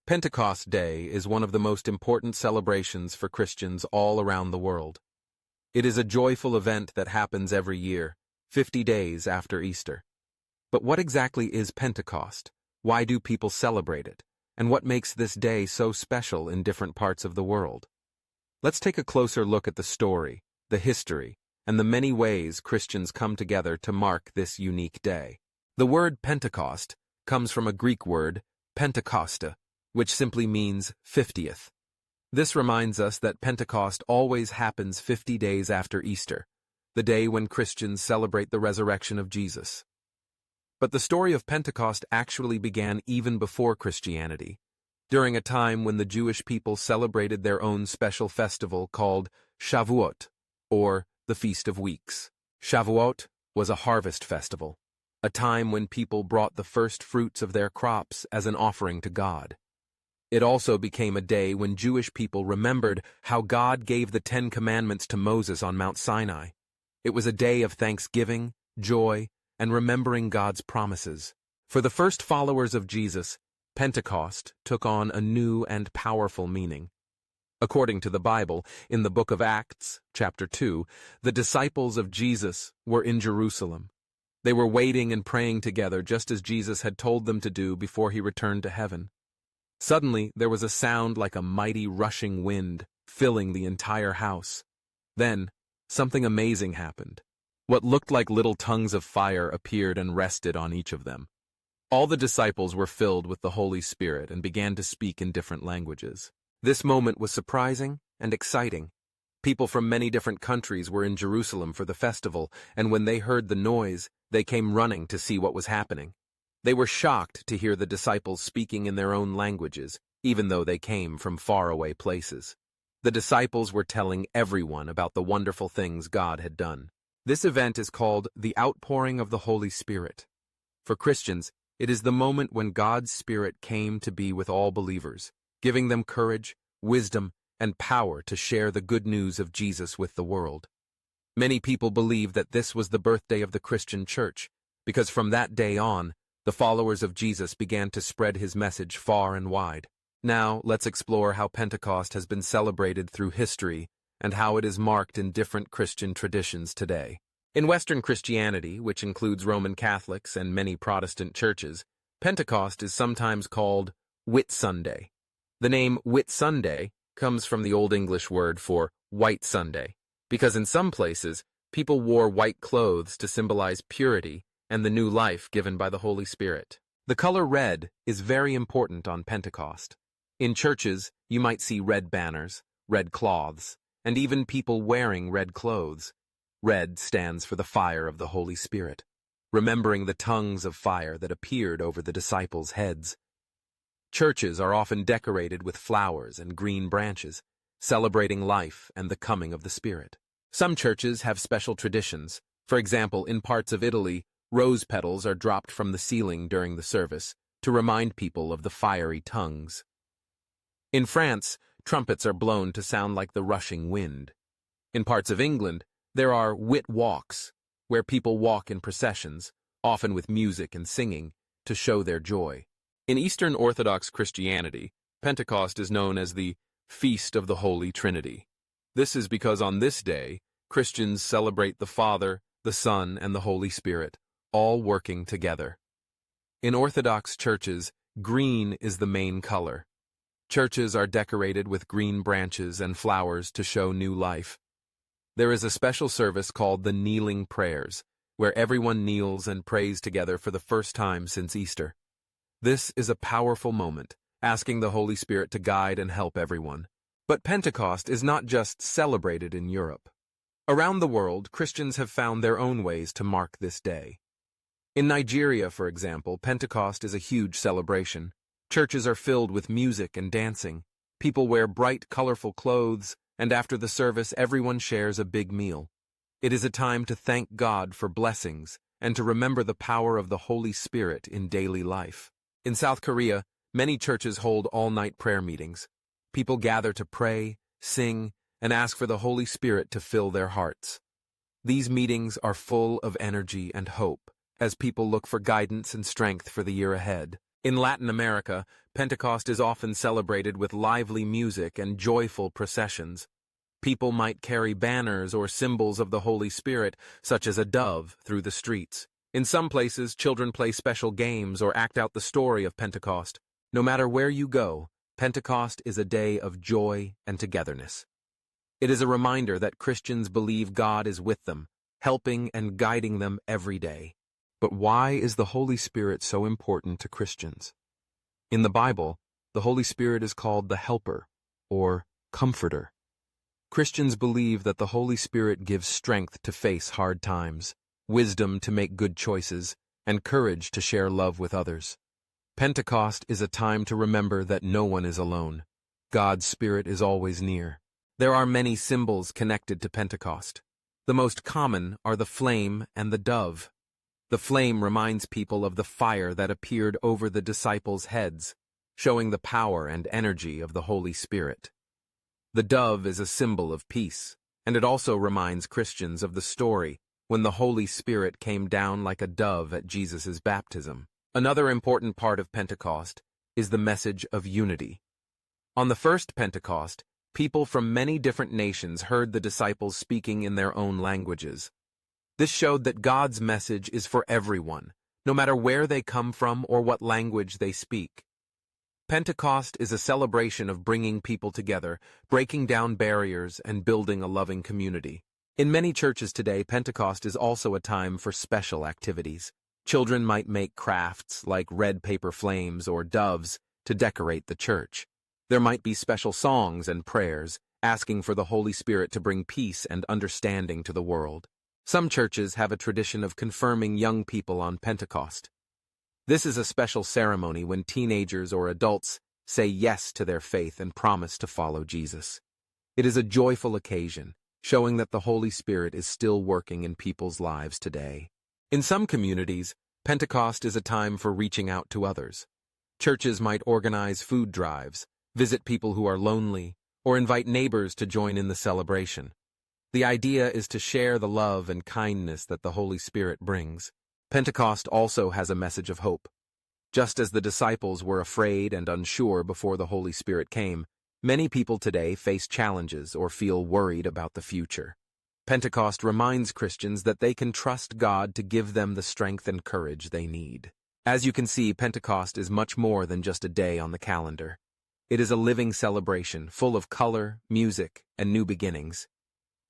Pentecost Day is one of the most important celebrations for Christians all around the world. It is a joyful event that happens every year, 50 days after Easter. But what exactly is Pentecost? Why do people celebrate it? And what makes this day so special in different parts of the world? Let's take a closer look at the story, the history, and the many ways Christians come together to mark this unique day. The word Pentecost comes from a Greek word, Pentecosta, which simply means 50th. This reminds us that Pentecost always happens 50 days after Easter, the day when Christians celebrate the resurrection of Jesus. But the story of Pentecost actually began even before Christianity, during a time when the Jewish people celebrated their own special festival called Shavuot, or the Feast of Weeks. Shavuot was a harvest festival, a time when people brought the first fruits of their crops as an offering to God. It also became a day when Jewish people remembered how God gave the 10 Commandments to Moses on Mount Sinai. It was a day of thanksgiving, joy, and remembering God's promises. For the first followers of Jesus, Pentecost took on a new and powerful meaning. According to the Bible, in the book of Acts, chapter 2, the disciples of Jesus were in Jerusalem. They were waiting and praying together just as Jesus had told them to do before he returned to heaven. Suddenly, there was a sound like a mighty rushing wind, filling the entire house. Then, something amazing happened. What looked like little tongues of fire appeared and rested on each of them. All the disciples were filled with the Holy Spirit and began to speak in different languages. This moment was surprising and exciting. People from many different countries were in Jerusalem for the festival, and when they heard the noise, they came running to see what was happening. They were shocked to hear the disciples speaking in their own languages, even though they came from faraway places. The disciples were telling everyone about the wonderful things God had done. This event is called the Outpouring of the Holy Spirit. For Christians, it is the moment when God's Spirit came to be with all believers, giving them courage, wisdom, and power to share the good news of Jesus with the world. Many people believe that this was the birthday of the Christian church, because from that day on, the followers of Jesus began to spread his message far and wide. Now, let's explore how Pentecost has been celebrated through history and how it is marked in different Christian traditions today. In Western Christianity, which includes Roman Catholics and many Protestant churches, Pentecost is sometimes called Whit Sunday. The name Whit Sunday comes from the Old English word for White Sunday, because in some places, people wore white clothes to symbolize purity and the new life given by the Holy Spirit. The color red is very important on Pentecost. In churches, you might see red banners, red cloths, and even people wearing red clothes. Red stands for the fire of the Holy Spirit, remembering the tongues of fire that appeared over the disciples' heads. Churches are often decorated with flowers and green branches, celebrating life and the coming of the Spirit. Some churches have special traditions. For example, in parts of Italy, rose petals are dropped from the ceiling during the service to remind people of the fiery tongues. In France, trumpets are blown to sound like the rushing wind. In parts of England, there are Whit Walks, where people walk in processions, often with music and singing, to show their joy. In Eastern Orthodox Christianity, Pentecost is known as the Feast of the Holy Trinity. This is because on this day, Christians celebrate the Father, the Son, and the Holy Spirit, all working together. In Orthodox churches, green is the main color. Churches are decorated with green branches and flowers to show new life. There is a special service called the Kneeling Prayers, where everyone kneels and prays together for the first time since Easter. This is a powerful moment, asking the Holy Spirit to guide and help everyone. But Pentecost is not just celebrated in Europe. Around the world, Christians have found their own ways to mark this day. In Nigeria, for example, Pentecost is a huge celebration. Churches are filled with music and dancing. People wear bright, colorful clothes, and after the service, everyone shares a big meal. It is a time to thank God for blessings and to remember the power of the Holy Spirit in daily life. In South Korea, many churches hold all-night prayer meetings. People gather to pray, sing, and ask for the Holy Spirit to fill their hearts. These meetings are full of energy and hope, as people look for guidance and strength for the year ahead. In Latin America, Pentecost is often celebrated with lively music and joyful processions. People might carry banners or symbols of the Holy Spirit, such as a dove, through the streets. In some places, children play special games or act out the story of Pentecost. No matter where you go, Pentecost is a day of joy and togetherness. It is a reminder that Christians believe God is with them, helping and guiding them every day. But why is the Holy Spirit so important to Christians? In the Bible, the Holy Spirit is called the Helper, or Comforter. Christians believe that the Holy Spirit gives strength to face hard times, wisdom to make good choices, and courage to share love with others. Pentecost is a time to remember that no one is alone. God's Spirit is always near. There are many symbols connected to Pentecost. The most common are the flame and the dove. The flame reminds people of the fire that appeared over the disciples' heads, showing the power and energy of the Holy Spirit. The dove is a symbol of peace, and it also reminds Christians of the story when the Holy Spirit came down like a dove at Jesus' baptism. Another important part of Pentecost is the message of unity. On the first Pentecost, people from many different nations heard the disciples speaking in their own languages. This showed that God's message is for everyone, no matter where they come from or what language they speak. Pentecost is a celebration of bringing people together, breaking down barriers, and building a loving community. In many churches today, Pentecost is also a time for special activities. Children might make crafts like red paper flames or doves to decorate the church. There might be special songs and prayers, asking for the Holy Spirit to bring peace and understanding to the world. Some churches have a tradition of confirming young people on Pentecost. This is a special ceremony when teenagers or adults say yes to their faith and promise to follow Jesus. It is a joyful occasion, showing that the Holy Spirit is still working in people's lives today. In some communities, Pentecost is a time for reaching out to others. Churches might organize food drives, visit people who are lonely, or invite neighbors to join in the celebration. The idea is to share the love and kindness that the Holy Spirit brings. Pentecost also has a message of hope. Just as the disciples were afraid and unsure before the Holy Spirit came, many people today face challenges or feel worried about the future. Pentecost reminds Christians that they can trust God to give them the strength and courage they need. As you can see, Pentecost is much more than just a day on the calendar. It is a living celebration full of color, music, and new beginnings.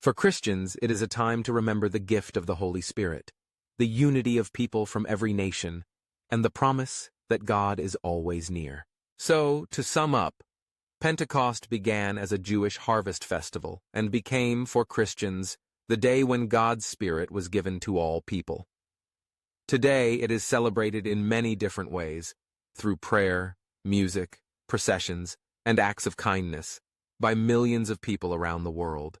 For Christians, it is a time to remember the gift of the Holy Spirit, the unity of people from every nation, and the promise that God is always near. So, to sum up, Pentecost began as a Jewish harvest festival and became, for Christians, the day when God's Spirit was given to all people. Today, it is celebrated in many different ways, through prayer, music, processions, and acts of kindness, by millions of people around the world.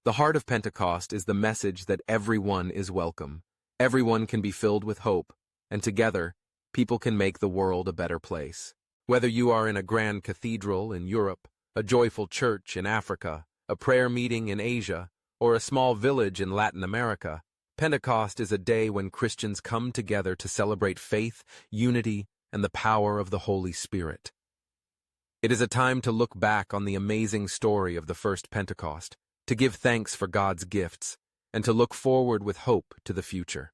The heart of Pentecost is the message that everyone is welcome, everyone can be filled with hope, and together, people can make the world a better place. Whether you are in a grand cathedral in Europe, a joyful church in Africa, a prayer meeting in Asia, or a small village in Latin America, Pentecost is a day when Christians come together to celebrate faith, unity, and the power of the Holy Spirit. It is a time to look back on the amazing story of the first Pentecost, to give thanks for God's gifts, and to look forward with hope to the future.